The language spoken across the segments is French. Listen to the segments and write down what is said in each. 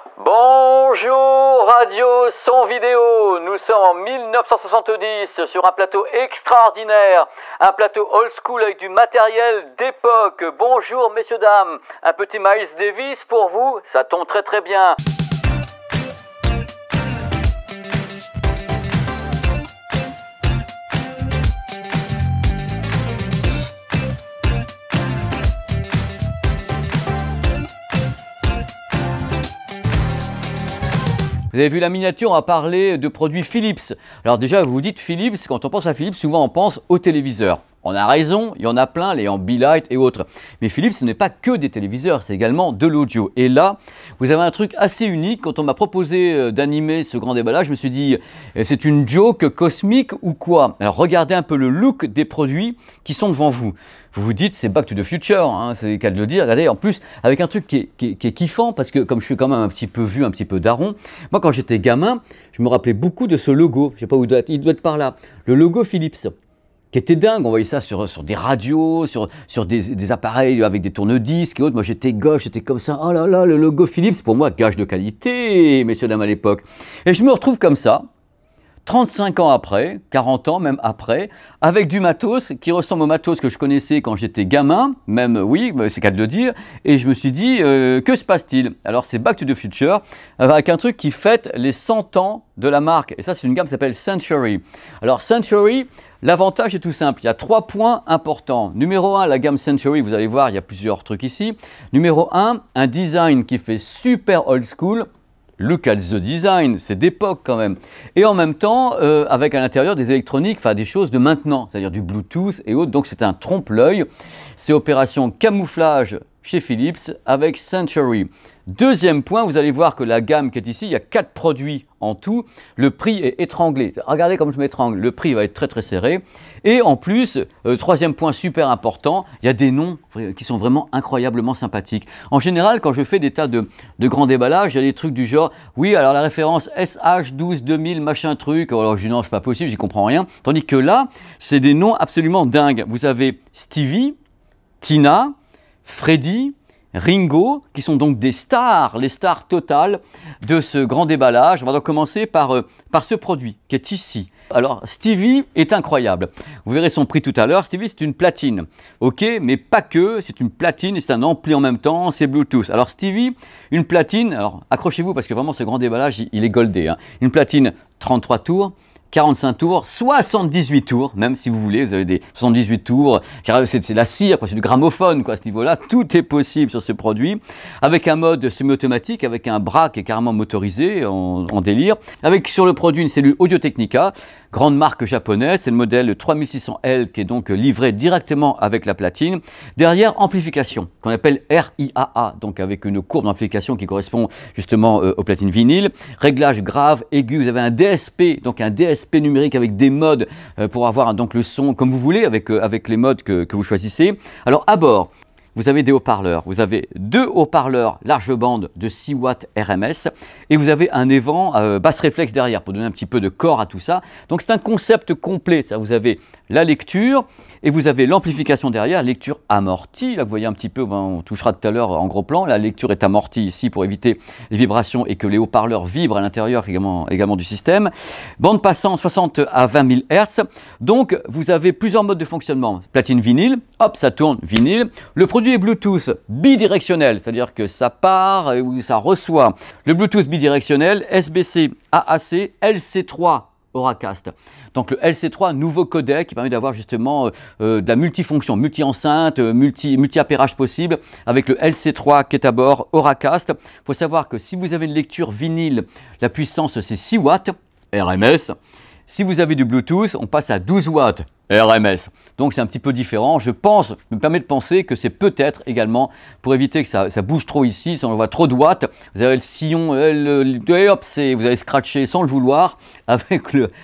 Bonjour Radio Son Vidéo, nous sommes en 1970 sur un plateau extraordinaire, un plateau old school avec du matériel d'époque. Bonjour messieurs dames, un petit Miles Davis pour vous, ça tombe très très bien. Vous avez vu la miniature, on va parler de produits Philips. Alors déjà, vous vous dites Philips, quand on pense à Philips, souvent on pense au téléviseur. On a raison, il y en a plein, les Ambilight et autres. Mais Philips, ce n'est pas que des téléviseurs, c'est également de l'audio. Et là, vous avez un truc assez unique. Quand on m'a proposé d'animer ce grand déballage, je me suis dit, c'est une joke cosmique ou quoi? Alors regardez un peu le look des produits qui sont devant vous. Vous vous dites, c'est Back to the Future, hein, c'est le cas de le dire. Regardez, en plus, avec un truc qui est kiffant, parce que comme je suis quand même un petit peu vieux, un petit peu daron, moi quand j'étais gamin, je me rappelais beaucoup de ce logo. Je ne sais pas où il doit être par là. Le logo Philips. Qui était dingue, on voyait ça sur des radios, sur des appareils avec des tourne-disques et autres. Moi j'étais gauche, j'étais comme ça, oh là là, le logo Philips, pour moi, gage de qualité, messieurs, dames à l'époque. Et je me retrouve comme ça, 35 ans après, 40 ans même après, avec du matos qui ressemble au matos que je connaissais quand j'étais gamin, même oui, c'est qu'à de le dire, et je me suis dit, que se passe-t-il? Alors c'est Back to the Future, avec un truc qui fête les 100 ans de la marque, et ça c'est une gamme qui s'appelle Century. Alors Century, l'avantage est tout simple, il y a 3 points importants. Numéro 1, la gamme Century, vous allez voir, il y a plusieurs trucs ici. Numéro 1, un design qui fait super old school. Look at the design, c'est d'époque quand même. Et en même temps, avec à l'intérieur des électroniques, enfin des choses de maintenant, c'est-à-dire du Bluetooth et autres. Donc c'est un trompe-l'œil. C'est opération camouflage chez Philips avec Century. Deuxième point, vous allez voir que la gamme qui est ici, il y a 4 produits en tout. Le prix est étranglé. Regardez comme je m'étrangle. Le prix va être très très serré. Et en plus, troisième point super important, il y a des noms qui sont vraiment incroyablement sympathiques. En général, quand je fais des tas de grands déballages, il y a des trucs du genre, oui, alors la référence SH12 2000 machin truc. Alors je dis non, c'est pas possible, j'y comprends rien. Tandis que là, c'est des noms absolument dingues. Vous avez Stevie, Tina, Freddy, Ringo, qui sont donc des stars, les stars totales de ce grand déballage. On va donc commencer par ce produit qui est ici. Alors Stevie est incroyable. Vous verrez son prix tout à l'heure. Stevie, c'est une platine. Ok, mais pas que, c'est une platine et c'est un ampli en même temps, c'est Bluetooth. Alors Stevie, une platine, alors accrochez-vous parce que vraiment ce grand déballage, il est goldé, hein. Une platine 33 tours. 45 tours, 78 tours, même si vous voulez, vous avez des 78 tours, c'est la cire, c'est du gramophone quoi, à ce niveau-là, tout est possible sur ce produit, avec un mode semi-automatique, avec un bras qui est carrément motorisé, en délire, avec sur le produit une cellule Audio-Technica, grande marque japonaise, c'est le modèle 3600L qui est donc livré directement avec la platine. Derrière, amplification, qu'on appelle RIAA, donc avec une courbe d'amplification qui correspond justement aux platines vinyles. Réglage grave, aigu, vous avez un DSP, donc un DSP numérique avec des modes pour avoir donc le son comme vous voulez, avec les modes que vous choisissez. Alors à bord, vous avez des haut-parleurs. Vous avez 2 haut-parleurs large bande de 6 watts RMS et vous avez un évent basse réflexe derrière pour donner un petit peu de corps à tout ça. Donc c'est un concept complet. Ça, vous avez la lecture et vous avez l'amplification derrière, lecture amortie. Là, vous voyez un petit peu, on touchera tout à l'heure en gros plan. La lecture est amortie ici pour éviter les vibrations et que les haut-parleurs vibrent à l'intérieur également du système. Bande passante 60 à 20 000 Hz. Donc vous avez plusieurs modes de fonctionnement. Platine vinyle, hop, ça tourne vinyle. Le produit est Bluetooth bidirectionnel, c'est-à-dire que ça part ou ça reçoit. Le Bluetooth bidirectionnel, SBC, AAC, LC3, Auracast. Donc le LC3, nouveau codec qui permet d'avoir justement de la multifonction, multi-enceinte, multi-appairage possible avec le LC3 qui est à bord, Auracast. Il faut savoir que si vous avez une lecture vinyle, la puissance c'est 6 watts RMS. Si vous avez du Bluetooth, on passe à 12 watts RMS. Donc c'est un petit peu différent. Je me permets de penser que c'est peut-être également pour éviter que ça bouge trop ici. Si on voit trop de watts, vous avez le sillon, hop, vous allez scratcher sans le vouloir avec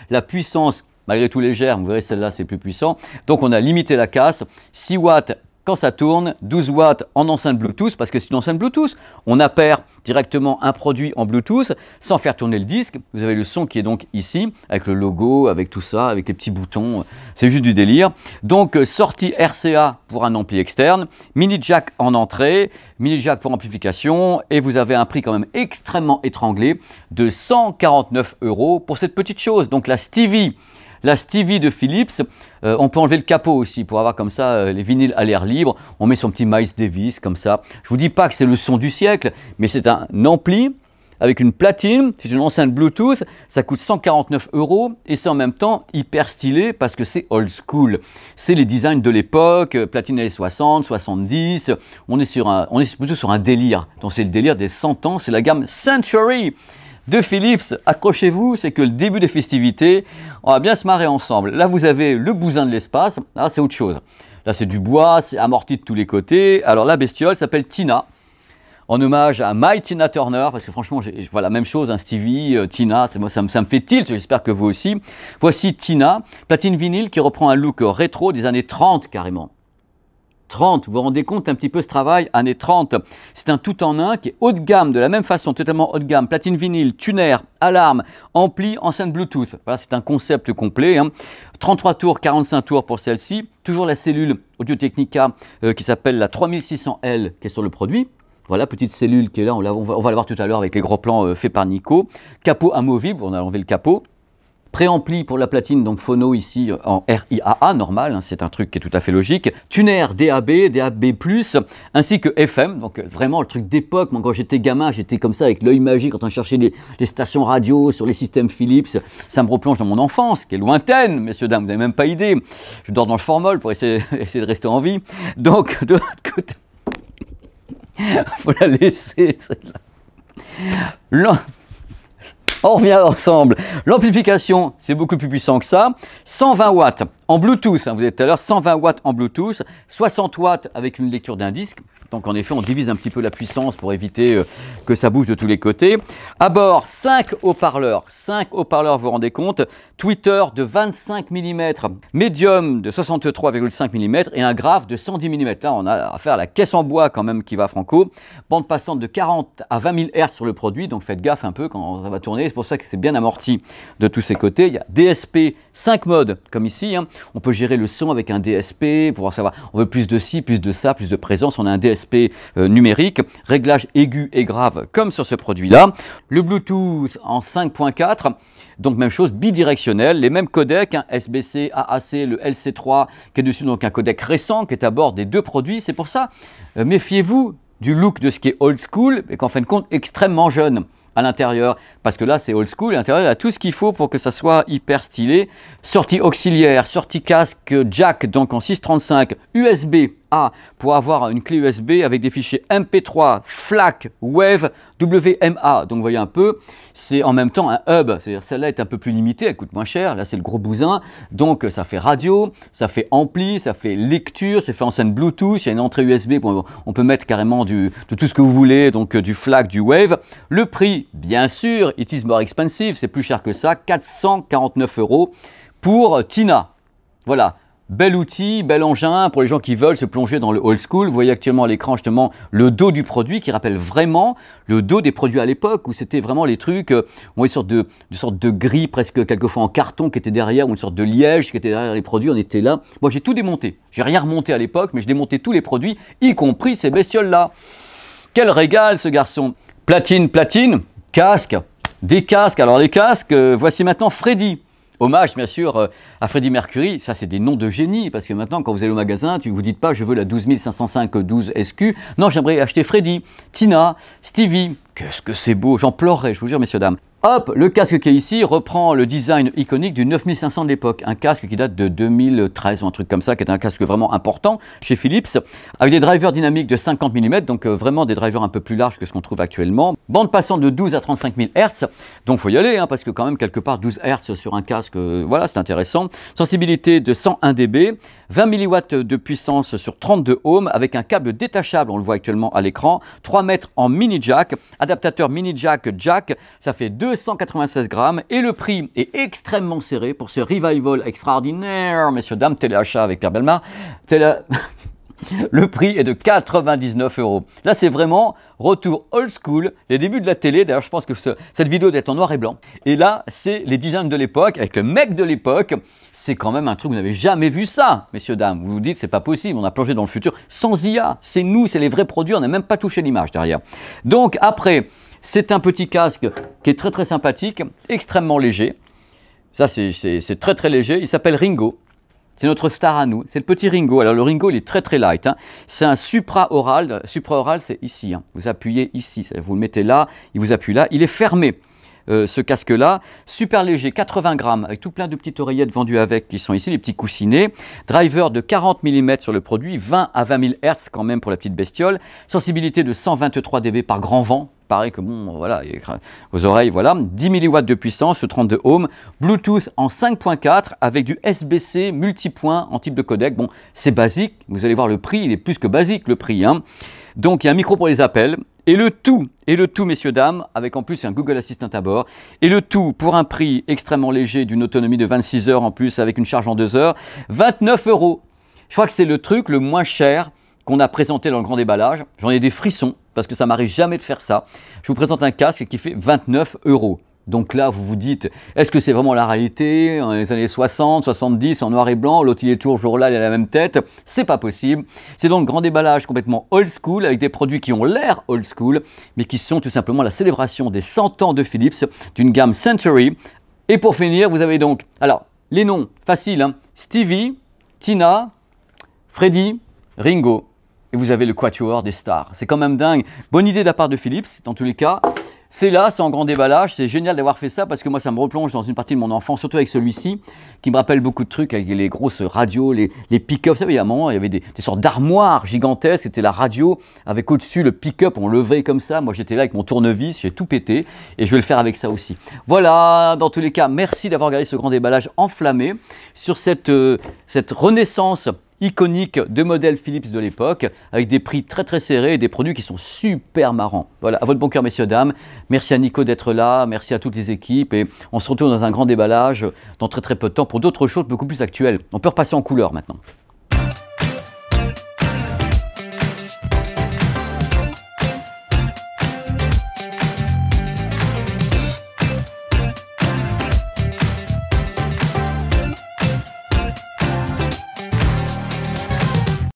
la puissance malgré tout légère. Vous verrez celle-là c'est plus puissant. Donc on a limité la casse. 6 watts quand ça tourne, 12 watts en enceinte Bluetooth, parce que c'est une enceinte Bluetooth. On appare directement un produit en Bluetooth sans faire tourner le disque. Vous avez le son qui est donc ici, avec le logo, avec tout ça, avec les petits boutons. C'est juste du délire. Donc, sortie RCA pour un ampli externe, mini jack en entrée, mini jack pour amplification, et vous avez un prix quand même extrêmement étranglé de 149 € pour cette petite chose. Donc, la Stevie de Philips, on peut enlever le capot aussi pour avoir comme ça les vinyles à l'air libre. On met son petit Miles Davis comme ça. Je ne vous dis pas que c'est le son du siècle, mais c'est un ampli avec une platine, c'est une enceinte Bluetooth, ça coûte 149 € et c'est en même temps hyper stylé parce que c'est old school. C'est les designs de l'époque, platine années 60, 70, on est plutôt sur un délire. Donc c'est le délire des 100 ans, c'est la gamme Century de Philips. Accrochez-vous, c'est que le début des festivités, on va bien se marrer ensemble. Là, vous avez le bousin de l'espace, là, c'est autre chose. Là, c'est du bois, c'est amorti de tous les côtés. Alors, la bestiole s'appelle Tina, en hommage à My Tina Turner, parce que franchement, voilà, la même chose, hein, Stevie, Tina, moi, ça me fait tilt, j'espère que vous aussi. Voici Tina, platine vinyle qui reprend un look rétro des années 30 carrément. 30, vous vous rendez compte un petit peu ce travail, années 30. C'est un tout en un qui est haut de gamme, de la même façon, totalement haut de gamme, platine vinyle, tuner, alarme, ampli, enceinte Bluetooth. Voilà, c'est un concept complet. 33 tours, 45 tours pour celle-ci. Toujours la cellule Audio-Technica qui s'appelle la 3600L qui est sur le produit. Voilà, petite cellule qui est là, on va la voir tout à l'heure avec les gros plans faits par Nico. Capot amovible, on a enlevé le capot. Préampli pour la platine, donc phono ici en RIAA, normal, hein, c'est un truc qui est tout à fait logique. Tuner DAB, DAB+, ainsi que FM, donc vraiment le truc d'époque. Moi, quand j'étais gamin, j'étais comme ça avec l'œil magique quand on cherchait les stations radio sur les systèmes Philips. Ça me replonge dans mon enfance, qui est lointaine, messieurs, dames, vous n'avez même pas idée. Je dors dans le formol pour essayer de rester en vie. Donc, de l'autre côté, faut la laisser, celle-là. On revient ensemble. L'amplification, c'est beaucoup plus puissant que ça. 120 watts en Bluetooth, hein, vous avez tout à l'heure, 120 watts en Bluetooth, 60 watts avec une lecture d'un disque. Donc en effet, on divise un petit peu la puissance pour éviter que ça bouge de tous les côtés. À bord, 5 haut-parleurs. 5 haut-parleurs, vous vous rendez compte. Tweeter de 25 mm, médium de 63,5 mm et un grave de 110 mm. Là, on a affaire à la caisse en bois quand même qui va franco. Bande passante de 40 à 20 000 Hz sur le produit, donc faites gaffe un peu quand ça va tourner. C'est pour ça que c'est bien amorti de tous ses côtés. Il y a DSP 5 modes, comme ici. Hein. On peut gérer le son avec un DSP pour savoir on veut plus de ci, plus de ça, plus de présence. On a un DSP numérique, réglage aigu et grave comme sur ce produit-là. Le Bluetooth en 5.4, donc même chose, bidirectionnel, les mêmes codecs, hein, SBC, AAC, le LC3 qui est dessus, donc un codec récent qui est à bord des deux produits. C'est pour ça, méfiez-vous du look de ce qui est old school et qu'en fin de compte extrêmement jeune à l'intérieur, parce que là c'est old school, à l'intérieur il y a tout ce qu'il faut pour que ça soit hyper stylé. Sortie auxiliaire, sortie casque jack, donc en 635, USB A pour avoir une clé USB avec des fichiers MP3, FLAC, WAV, WMA. Donc vous voyez un peu, c'est en même temps un hub, c'est-à-dire celle-là est un peu plus limitée, elle coûte moins cher, là c'est le gros bousin, donc ça fait radio, ça fait ampli, ça fait lecture, ça fait enceinte Bluetooth, il y a une entrée USB, on peut mettre carrément de tout ce que vous voulez, donc du FLAC, du WAV. Le prix, bien sûr, it is more expensive, c'est plus cher que ça, 449 € pour Tina. Voilà. Bel outil, bel engin pour les gens qui veulent se plonger dans le old school. Vous voyez actuellement à l'écran justement le dos du produit qui rappelle vraiment le dos des produits à l'époque où c'était vraiment les trucs, on voit une sorte de gris presque quelquefois en carton qui était derrière ou une sorte de liège qui était derrière les produits. On était là. Moi j'ai tout démonté. J'ai rien remonté à l'époque mais je démontais tous les produits, y compris ces bestioles-là. Quel régal ce garçon. Platine, casque, des casques. Alors les casques, voici maintenant Freddy. Hommage bien sûr à Freddie Mercury, ça c'est des noms de génie, parce que maintenant quand vous allez au magasin, tu ne vous dites pas je veux la 12505 12 SQ, non j'aimerais acheter Freddie, Tina, Stevie, qu'est-ce que c'est beau, j'en pleurerais, je vous jure messieurs dames. Hop, le casque qui est ici reprend le design iconique du 9500 de l'époque, un casque qui date de 2013 ou un truc comme ça, qui est un casque vraiment important chez Philips, avec des drivers dynamiques de 50 mm, donc vraiment des drivers un peu plus larges que ce qu'on trouve actuellement. Bande passante de 12 à 35 000 Hz, donc faut y aller, hein, parce que quand même quelque part 12 Hz sur un casque, voilà c'est intéressant. Sensibilité de 101 dB, 20 mW de puissance sur 32 ohms, avec un câble détachable, on le voit actuellement à l'écran, 3 mètres en mini jack, adaptateur mini jack, ça fait 296 grammes et le prix est extrêmement serré pour ce revival extraordinaire, messieurs, dames, téléachat avec Pierre Bellemare. Le prix est de 99 €. Là, c'est vraiment retour old school, les débuts de la télé. D'ailleurs, je pense que cette vidéo doit être en noir et blanc. Et là, c'est les designs de l'époque, avec le mec de l'époque. C'est quand même un truc, vous n'avez jamais vu ça, messieurs, dames. Vous vous dites, c'est pas possible, on a plongé dans le futur sans IA. C'est nous, c'est les vrais produits, on n'a même pas touché l'image derrière. Donc après, c'est un petit casque qui est très très sympathique, extrêmement léger. Ça, c'est très très léger. Il s'appelle Ringo. C'est notre star à nous, c'est le petit Ringo. Alors le Ringo, il est très très light, hein. C'est un supra-oral. Supra-oral, c'est ici, hein. Vous appuyez ici, vous le mettez là, il vous appuie là. Il est fermé, ce casque-là. Super léger, 80 grammes, avec tout plein de petites oreillettes vendues avec, qui sont ici, les petits coussinets. Driver de 40 mm sur le produit, 20 à 20 000 Hz quand même pour la petite bestiole. Sensibilité de 123 dB par grand vent. Pareil que bon, voilà, vos oreilles, voilà. 10 mW de puissance, 32 ohms. Bluetooth en 5.4 avec du SBC multipoint en type de codec. Bon, c'est basique. Vous allez voir le prix, il est plus que basique le prix, hein. Donc, il y a un micro pour les appels. Et le tout, messieurs, dames, avec en plus un Google Assistant à bord. Et le tout pour un prix extrêmement léger d'une autonomie de 26 heures en plus avec une charge en 2 heures. 29 €. Je crois que c'est le truc le moins cher qu'on a présenté dans le grand déballage. J'en ai des frissons parce que ça m'arrive jamais de faire ça. Je vous présente un casque qui fait 29 €. Donc là, vous vous dites, est-ce que c'est vraiment la réalité? Dans les années 60, 70, en noir et blanc, l'autre il est toujours là, il a la même tête. C'est pas possible. C'est donc grand déballage complètement old school, avec des produits qui ont l'air old school, mais qui sont tout simplement la célébration des 100 ans de Philips, d'une gamme Century. Et pour finir, vous avez donc, alors, les noms faciles, hein, Stevie, Tina, Freddy, Ringo. Et vous avez le quatuor des stars. C'est quand même dingue. Bonne idée de la part de Philips, dans tous les cas. C'est là, c'est en grand déballage. C'est génial d'avoir fait ça parce que moi, ça me replonge dans une partie de mon enfance, surtout avec celui-ci, qui me rappelle beaucoup de trucs avec les grosses radios, les pick-up. Vous savez, il y a un moment, il y avait des sortes d'armoires gigantesques. C'était la radio avec au-dessus le pick-up. On levait comme ça. Moi, j'étais là avec mon tournevis. J'ai tout pété et je vais le faire avec ça aussi. Voilà, dans tous les cas, merci d'avoir regardé ce grand déballage enflammé sur cette renaissance iconique de modèles Philips de l'époque, avec des prix très très serrés et des produits qui sont super marrants. Voilà, à votre bon cœur, messieurs, dames. Merci à Nico d'être là, merci à toutes les équipes, et on se retrouve dans un grand déballage dans très très peu de temps pour d'autres choses beaucoup plus actuelles. On peut repasser en couleur maintenant.